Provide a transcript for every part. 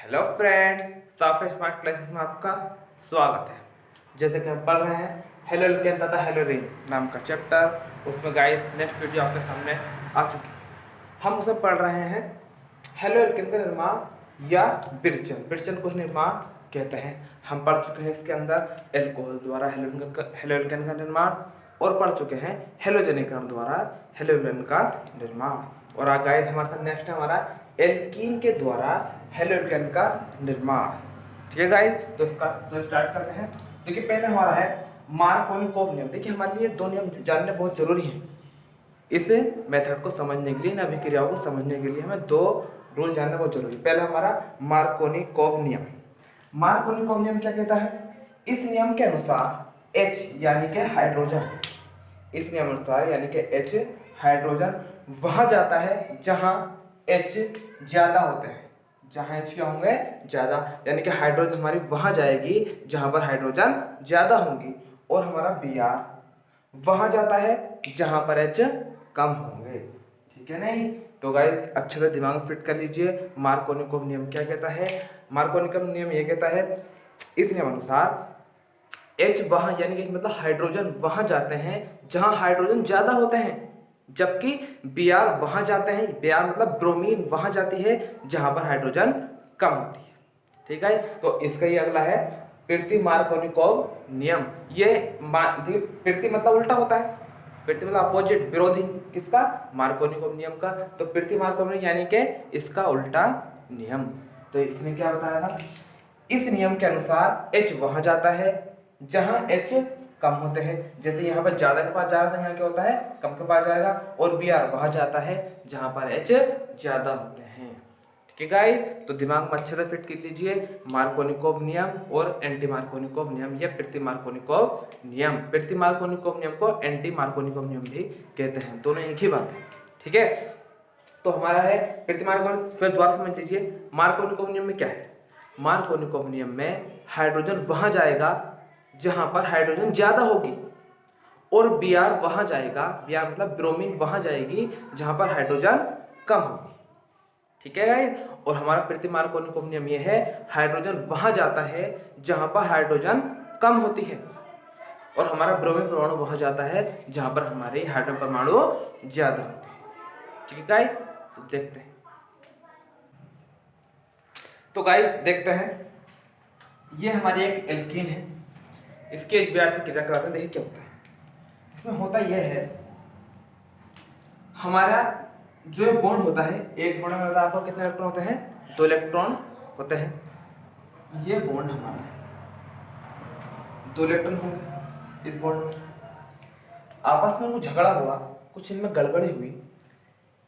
Hello friend, साफे smart classes में आपका स्वागत है। जैसे कि हम पढ़ रहे हैं हेलो एल्केन तथा हेलो रिन नाम का चैप्टर। उसमें गाइस नेक्स्ट वीडियो आपके सामने आ चुकी है। हम उसे पढ़ रहे हैं हेलो एल्केन का निर्माण या विरचन। विरचन को ही निर्माण कहते हैं। हम पढ़ चुके हैं इसके अंदर एल्कोहल द्वारा हेलो एल्केन का निर्माण और पढ़ चुके हैं हेलोजनीकरण द्वारा हेलो एल्केन का निर्माण। और आज गाइस हमारे साथ नेक्स्ट है हमारा एल्कीन के द्वारा हेलो एल्केन का निर्माण। ठीक है गाइस, तो स्टार्ट करते हैं। देखिए पहले हमारा है मार्कोनिकोव नियम। देखिए हमारे लिए दो नियम जानने बहुत जरूरी हैं इस मेथड को समझने के लिए, इन अभिक्रियाओं को समझने के लिए हमें दो रूल जानना बहुत जरूरी है। पहला हमारा मार्कोनिकोव नियम। मार्कोनिकोव नियम क्या कहता है? इस नियम के अनुसार H यानी कि हाइड्रोजन, इस नियम अनुसार यानी कि H हाइड्रोजन वहां जाता है जहां H ज्यादा होते हैं। जहां H क्या होंगे? ज्यादा, यानी कि हाइड्रोजन हमारी वहां जाएगी जहां पर हाइड्रोजन ज्यादा होंगी। और हमारा Br वहां जाता है जहां पर H कम होंगे। ठीक है नहीं? तो गाइस अच्छे से दिमाग में फिट कर लीजिए। मार्कोनिकोव नियम क्या कहता है? मार्कोनिकोव नियम ये कहता है इस नियम अनुसार H वहां यानी कि मतलब हाइड्रोजन वहां जाते हैं जहां हाइड्रोजन ज्यादा होते हैं, जबकि Br वहां जाते हैं, Br मतलब ब्रोमीन वहां जाती है जहां पर हाइड्रोजन कम होती है। ठीक है, तो इसका ही अगला है पिर्ती मार्कोनिकोव नियम। ये पिर्ती मतलब उल्टा होता है, पिर्ती मतलब अपोजिट, विरोधी किसका? मार्कोनिकोव नियम का। तो पिर्ती मार्कोव नियम यानी कि इसका उल्टा नियम। तो इसने क्या बताया था? इस नियम के अनुसार H वहां जाता है जहां H कम होते हैं। जैसे यहाँ पर ज्यादा के पास जा रहा था, यहाँ क्या होता है? कम के पास जाएगा। और Br वहां जाता है जहां पर H ज्यादा होते हैं। ठीक है गाइस, तो दिमाग में अच्छे से फिट कर लीजिए मार्कोनिकोव नियम और एंटी मार्कोनिकोव नियम या पिर्ती मार्कोनिकोव नियम। पिर्ती मार्कोनिकोव नियम को एंटी मार्कोनिकोव नियम भी कहते हैं, दोनों एक ही बात है। ठीक है, तो हमारा है पिर्ती मार्कोनिकोव। फिर दोबारा समझ लीजिए मार्कोनिकोव नियम में क्या है। मार्कोनिकोव नियम में हाइड्रोजन वहां जाएगा जहां पर हाइड्रोजन ज्यादा होगी, और Br वहां जाएगा, Br मतलब ब्रोमीन वहां जाएगी जहां पर हाइड्रोजन कम होगी। ठीक है गाइस, और हमारा पिर्ती मार्कोनिकोव नियम ये है हाइड्रोजन वहां जाता है जहां पर हाइड्रोजन कम होती है, और हमारा ब्रोमीन परमाणु वहां जाता है जहां पर हमारे हाइड्रोजन परमाणु ज्यादा होते हैं। ठीक है गाइस, तो देखते हैं। तो गाइस देखते हैं, ये हमारी एक एल्कीन है, इसके इस Br से क्रिया कराते हैं। देखिए क्या होता है इसमें। होता यह है हमारा जो बॉन्ड होता है, एक बॉन्ड में आपको कितने इलेक्ट्रॉन होते हैं? 2 इलेक्ट्रॉन होते हैं। ये बॉन्ड हमारा 2 इलेक्ट्रॉन होंगे। इस बॉन्ड में आपस में वो झगड़ा हुआ, कुछ इनमें गड़बड़ी हुई,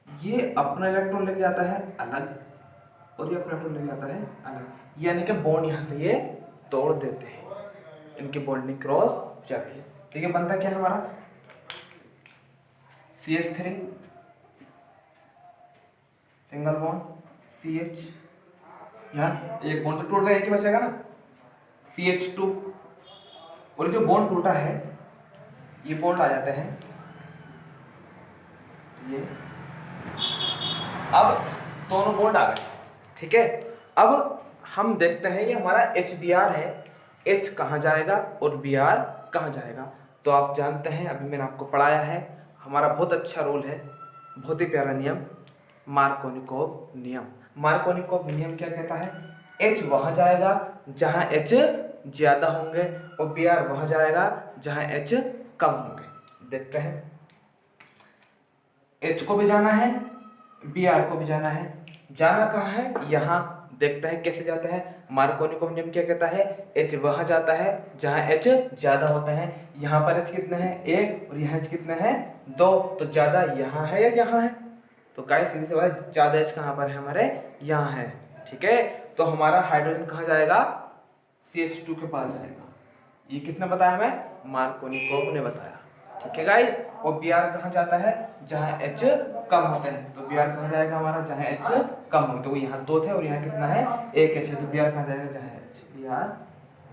ये अपना इलेक्ट्रॉन लेके जाता है अलग और ये अपना इलेक्ट्रॉन लेके जाता है अलग, यानी कि बॉन्ड यहाँ से ये तोड़ देते हैं, इनकी बॉन्डिंग क्रॉस हो जाती है। ठीक है, बनता क्या है हमारा? CH3 सिंगल बॉन्ड CH, यहाँ एक बॉन्ड तो टूट गया, एक ही बचेगा ना, CH2। और जो बॉन्ड टूटा है ये बॉन्ड आ जाते हैं ये। अब दोनों बॉन्ड आ गए। ठीक है, अब हम देखते हैं ये हमारा HBr है, H कहाँ जाएगा और Br कहाँ जाएगा। तो आप जानते हैं, अभी मैंने आपको पढ़ाया है, हमारा बहुत अच्छा रूल है, बहुत ही प्यारा नियम, मार्कोनिकोव नियम। मार्कोनिकोव नियम क्या कहता है? H वहां जाएगा जहां H ज्यादा होंगे, और Br वहां जाएगा जहां H कम होंगे। देखते हैं, H को भी जाना है, Br को भी जाना है। जाना कहाँ है? यहाँ। देखते हैं कैसे जाता है। मार्कोनिकोव नियम क्या कहता है? H वहां जाता है जहां H ज्यादा होता है। यहाँ पर H कितने हैं? 1, और यहाँ H कितने हैं? 2। तो ज्यादा यहाँ है या यहाँ है? तो गाइस सीधे से बात, ज्यादा H कहाँ पर है? हमारे यहाँ है। ठीक है, तो हमारा हाइड्रोजन कहाँ जाएगा? CH2 के पास जाएगा। ये किसने बताया हमें? मार्कोनिकोव ने बताया। ठीक है गाइस, और Br कहाँ जाता है? जहां H कम होते हैं। तो Br कहाँ जाएगा हमारा? जहां H कम होते हैं। तो यहाँ 2 थे और यहाँ कितना है? 1 H है। तो Br कहाँ जाएगा? जहां Br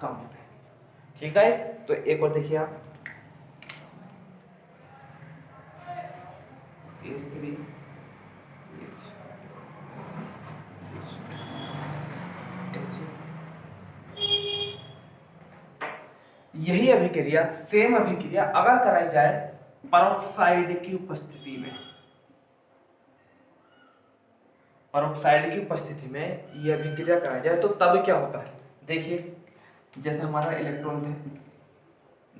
कम होते हैं। ठीक है, तो एक और देखिए आप, CH3 यही अभिक्रिया, सेम अभिक्रिया अगर कराई जाए पेरोक्साइड की उपस्थिति में, पेरोक्साइड की उपस्थिति में ये अभिक्रिया कराई जाए तो तब क्या होता है। देखिए जैसे हमारा इलेक्ट्रॉन थे,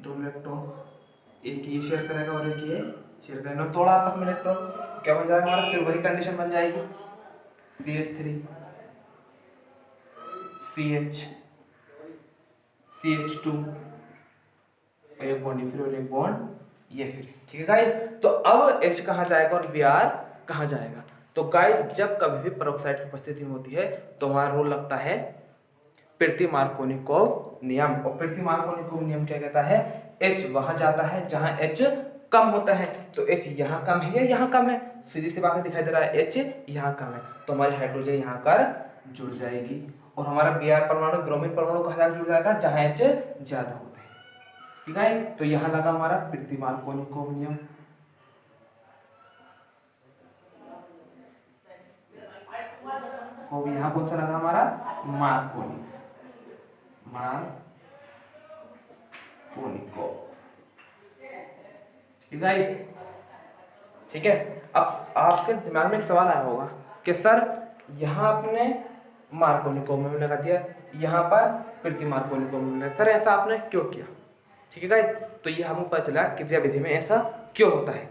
दो इलेक्ट्रॉन, एक ये शेयर करेगा और एक ये शेयर करेगा, तोड़ा आपस में इलेक्ट्रॉन, क्या बन जाएगा हमारा, फिर वही कंडीशन बन जाएगी CH3 CH CH2, एक बॉन्ड फिर और एक बॉन्ड ये फिर, ठीक है गाइस। तो अब H कहाँ जाएगा और Br कहाँ जाएगा। तो गाइस जब कभी भी पेरोक्साइड की उपस्थिति में होती है तो हमारा रूल लगता है पिर्ती-मार्कोनिकोव नियम। और पिर्ती-मार्कोनिकोव नियम क्या कहता है, H वहां जाता है जहां H कम होता है। तो H यहाँ कम है या यहाँ कम है, सीधी सी बात है, दिखाई दे रहा है H यहाँ कम है, तो हमारी हाइड्रोजन यहाँ कर जुड़ जाएगी और हमारा Br परमाणु ब्रोमीन परमाणु कहाँ जुड़ जाएगा, जहां H ज्यादा होता है, ठीक है। तो यहाँ लगा हमारा पिर्ती-मार्कोनिकोव नियम। और यहाँ कौन सा लगा हमारा, मार्कोनिक, ठीक है। अब आपके दिमाग में एक सवाल आया होगा कि सर यहाँ आपने मार्कोनिकोव में लगा दिया, यहाँ पर पिर्ती-मार्कोनिकोव में, सर ऐसा आपने क्यों किया, ठीक है गाइस। तो ये हमको पता चला क्रिया विधि में ऐसा क्यों होता है।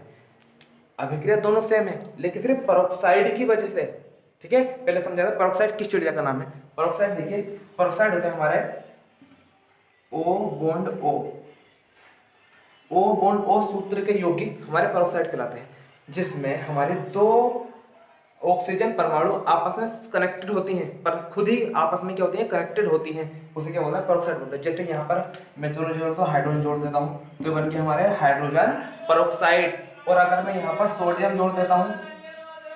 अभिक्रिया दोनों सेम है लेकिन सिर्फ पेरोक्साइड की वजह से, ठीक है। पहले समझा था पेरोक्साइड किस चिड़िया का नाम है। पेरोक्साइड देखिए, पेरोक्साइड होते हैं हमारे O बॉन्ड O सूत्र के यौगिक हमारे पेरोक्साइड कहलाते हैं, जिसमें हमारे दो ऑक्सीजन परमाणु आपस में कनेक्टेड होती हैं, पर खुद ही आपस में क्या होती हैं, कनेक्टेड होती हैं, उसे क्या बोलते हैं, पेरोक्साइड बोलते हैं। जैसे यहाँ पर मैं दोनों जोड़ तो हाइड्रोजन जोड़ देता हूँ तो बन के हमारे हाइड्रोजन पेरोक्साइड, और अगर मैं यहाँ पर सोडियम जोड़ देता हूँ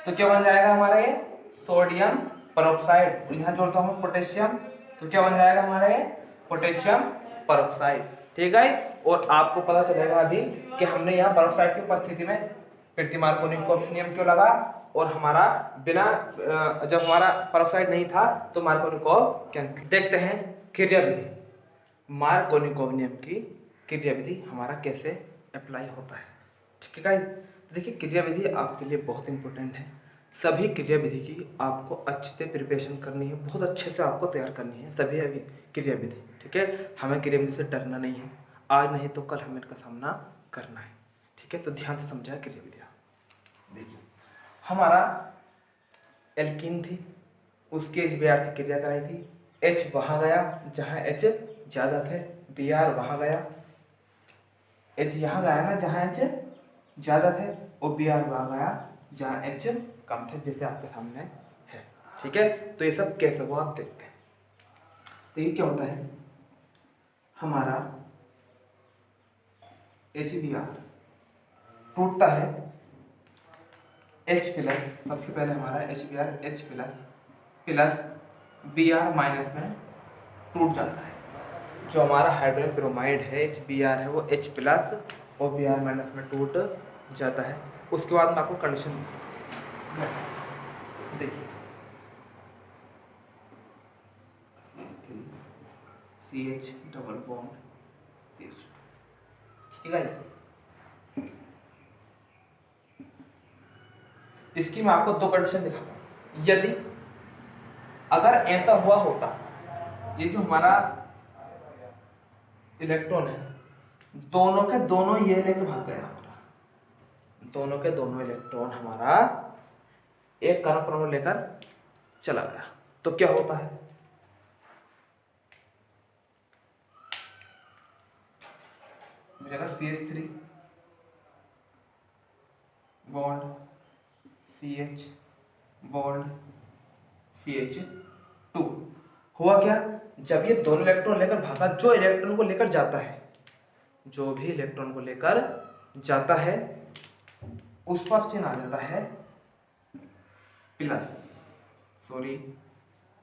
तो क्या बन जाएगा हमारा ये सोडियम पेरोक्साइड, और यहाँ जोड़ता हूँ पोटेशियम तो क्या बन जाएगा हमारा ये पोटेशियम पेरोक्साइड, ठीक है। और आपको पता चलेगा अभी कि हमने यहाँ पेरोक्साइड की उपस्थिति में पिर्ती-मार्कोनिकोव नियम क्यों लगा, और हमारा बिना जब हमारा पेरोक्साइड नहीं था तो मार्कोनिकोव क्या। देखते हैं क्रिया विधि, मार्कोनिकोव नियम की क्रिया विधि हमारा कैसे अप्लाई होता है, ठीक है गाइस। तो देखिए क्रिया विधि आपके लिए बहुत इंपॉर्टेंट है, सभी क्रिया विधि की आपको अच्छे से प्रिपरेशन करनी है, बहुत अच्छे से आपको तैयार करनी है सभी अभी क्रिया विधि, ठीक है। हमें क्रिया विधि से डरना नहीं है, आज नहीं तो कल हमें इनका सामना करना है, ठीक है। तो ध्यान से समझा क्रिया विधि। देखिए हमारा एल्कीन थी, उसके HBr से क्रिया कराई थी, H वहां गया जहां H ज्यादा थे, Br वहां गया, H यहाँ गया ना जहां H ज्यादा थे, और Br वहां गया जहां H कम थे, जैसे आपके सामने है, ठीक है। तो ये सब कैसे हुआ आप देखते हैं। तो ये क्या होता है, हमारा HBr टूटता है H प्लस, सबसे पहले हमारा HBr H plus Br minus में टूट जाता है। जो हमारा हाइड्रोजन ब्रोमाइड है HBr है वो H प्लस और Br माइनस में टूट जाता है। उसके बाद मैं आपको कंडीशन देखिए, CH डबल बॉन्ड CH2, ठीक है। इसकी मैं आपको दो कंडीशन दिखाता हूँ। यदि अगर ऐसा हुआ होता, ये जो हमारा इलेक्ट्रॉन है दोनों के दोनों ये लेके भाग गया हमारा, दोनों के दोनों इलेक्ट्रॉन हमारा एक कण परमाणु लेकर चला गया, तो क्या होता है, मिलेगा CH3 bond CH bond CH2। हुआ क्या, जब ये दोनों इलेक्ट्रॉन लेकर भागा, जो इलेक्ट्रॉन को लेकर जाता है, जो भी इलेक्ट्रॉन को लेकर जाता है उस पर चिन्ह आ जाता है प्लस, सॉरी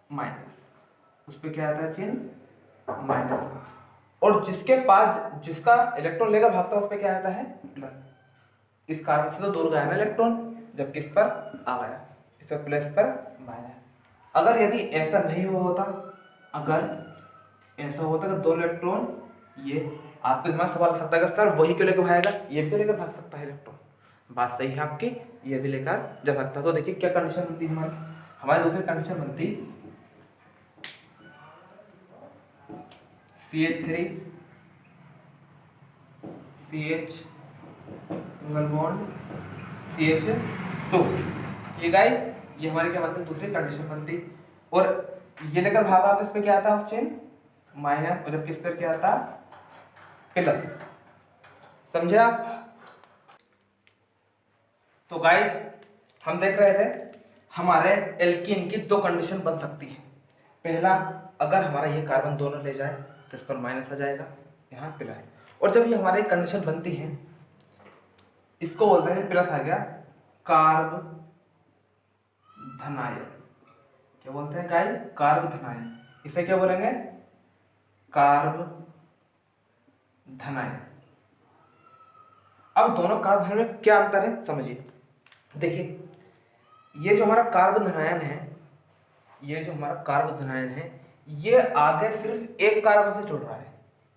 माइनस, उस पर क्या आता है चिन्ह माइनस, और जिसके पास जिसका इलेक्ट्रॉन लेकर भागता है उस पर क्या आता है प्लस। इस कारण से तो दूर गया ना इलेक्ट्रॉन, जबकि इस पर आ गया, इस पर प्लस पर माइनस। अगर यदि ऐसा नहीं हुआ होता, अगर ऐसा होता कि दो इलेक्ट्रॉन ये आपके दिमाग में सवाल आ सकता है कि सर वही क्यों लेकर भागेगा, ये भी तो लेकर भाग सकता है इलेक्ट्रॉन। बात सही है आपकी, ये भी लेकर जा सकता है। तो देखिए क्या कंडीशन बनती है हमारी दूसरी कंडीशन बनती CH3 CH single bond CH2। ठीक है, ये हमारी क्या बनती है दूसरी कंडीशन बनती। और ये लेकर भागा तो इस पे क्या आता है चिन्ह माइनस, और जबकि इस पर क्या आता प्लस। समझे आप? तो गाइस हम देख रहे थे हमारे एल्कीन की दो कंडीशन बन सकती है। पहला, अगर हमारा ये कार्बन दोनों ले जाए तो इस पर माइनस आ जाएगा, यहाँ प्लस। और जब ये हमारी कंडीशन बनती है, इसको बोलते हैं प्लस आ गया कार्ब धनायन। क्या बोलते हैं गाइस? कार्ब धनायन। इसे क्या बोलेंगे? कार्ब धनायन। अब दोनों कार्ब धनायन में क्या अंतर है समझिए। देखिए ये जो हमारा कार्ब धनायन है, ये जो हमारा कार्ब धनायन है, ये आगे सिर्फ एक कार्बन से जुड़ रहा है।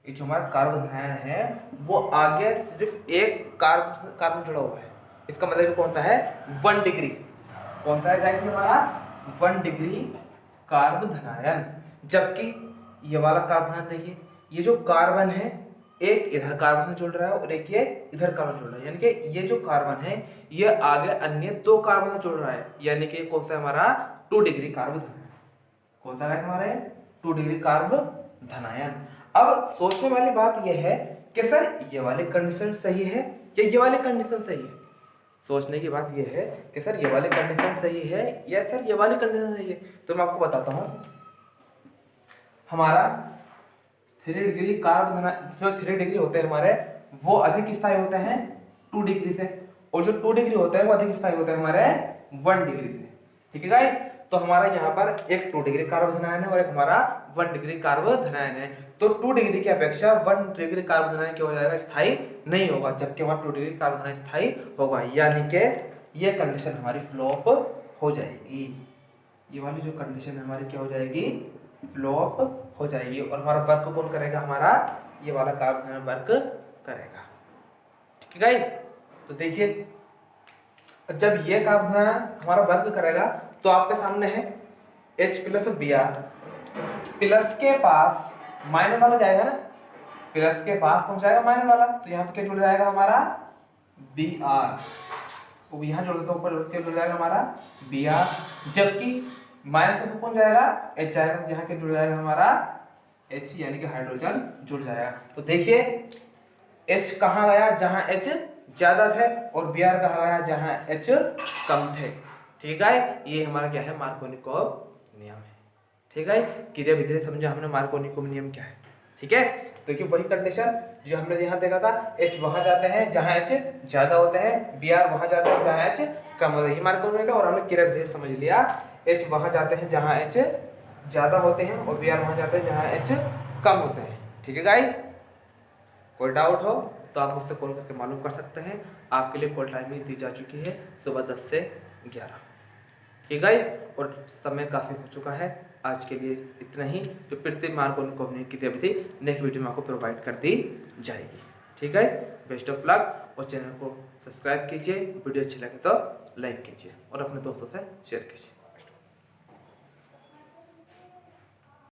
ये जो हमारा कार्ब धनायन है वो आगे सिर्फ एक कार्बन जुड़ा हुआ है। इसका मतलब कौन सा है? 1 डिग्री। कौन सा है गाइस हमारा? 1 डिग्री कार्ब धनायन। जबकि ये वाला कार्बन धनायन देखिए, ये जो कार्बन है एक इधर कार्बन से जुड़ रहा है और एक ये इधर कार्बन जुड़ रहा है, यानी कि ये जो कार्बन है ये आगे अन्य दो कार्बन से जुड़ रहा है, यानी कि कौन सा हमारा 2 डिग्री कार्ब धनायन। कौन सा है हमारे? 2 डिग्री कार्ब धनायन। अब सोचने वाली बात यह है कि सर ये वाली कंडीशन सही है या ये वाली कंडीशन सही है। सोचने की बात यह है कि सर ये वाली कंडीशन सही है या सर ये वाली कंडीशन सही है। तो मैं आपको बताता हूं, हमारा 3 डिग्री कार्ब धनायन, जो 3 डिग्री होते हैं हमारे वो अधिक स्थायी होते हैं 2 डिग्री से, और जो 2 डिग्री होते हैं वो अधिक स्थायी होते हैं हमारे 1 डिग्री से। ठीक है गाइस? तो हमारा यहाँ पर एक 2 डिग्री कार्ब धनायन है और एक हमारा 1 डिग्री कार्ब धनायन है। तो 2 डिग्री की अपेक्षा 1 डिग्री कार्ब धनायन क्या हो जाएगा? स्थायी नहीं होगा, जबकि हमारा 2 डिग्री कार्ब धनायन स्थायी होगा, यानी कि ये कंडीशन हमारी फ्लॉप हो जाएगी। ये वाली जो कंडीशन हमारी क्या हो जाएगी? फ्लॉप हो जाएगी। और हमारा वर्क कौन करेगा? हमारा ये वाला कार्ब धनायन वर्क करेगा। ठीक है गाइस? तो देखिए जब ये कार्ब धनायन हमारा वर्क करेगा तो आपके सामने है H प्लस और Br। प्लस के पास माइनस वाला जाएगा ना, प्लस के पास पहुंच जाएगा माइनस वाला, तो यहाँ पे क्या जुड़ जाएगा हमारा? Br। तो यहाँ जोड़ देते ऊपर क्या जुड़ जाएगा हमारा? Br। जबकि माइनस पे कौन जाएगा? H जाएगा, तो यहाँ क्या जुड़ जाएगा हमारा? H, यानी कि हाइड्रोजन जुड़ जाएगा। तो देखिए H कहाँ गया? जहां H ज्यादा थे, और Br कहाँ गया? जहां H कम थे। ठीक है, ये हमारा क्या है? मार्कोनिकोव नियम है। ठीक है, क्रिया विधि से समझा हमने मार्कोनिकोव नियम क्या है। ठीक है, तो देखिए वही कंडीशन जो हमने यहाँ देखा था, H वहां जाते हैं जहां H ज्यादा होते हैं, Br वहां जाते हैं जहां H कम होते हैं। ये मार्कोनिकोव नियम था और हमने क्रिया विधि से समझ लिया। H वहां जाते हैं जहां H ज्यादा होते हैं और Br वहां जाते हैं जहां H कम होते हैं। ठीक है गाइस? कोई डाउट हो तो आप मुझसे कॉल करके मालूम कर सकते हैं। आपके लिए कॉल टाइमिंग दी जा चुकी है सुबह 10 से 11। ठीक है, और समय काफ़ी हो चुका है। आज के लिए इतना ही। जो फिर से मार्कोनिकोव नियम की क्रियाविधि नेक्स्ट वीडियो में आपको प्रोवाइड कर दी जाएगी। ठीक है, बेस्ट ऑफ लक। और चैनल को सब्सक्राइब कीजिए, वीडियो अच्छी लगे तो लाइक कीजिए और अपने दोस्तों से शेयर कीजिए।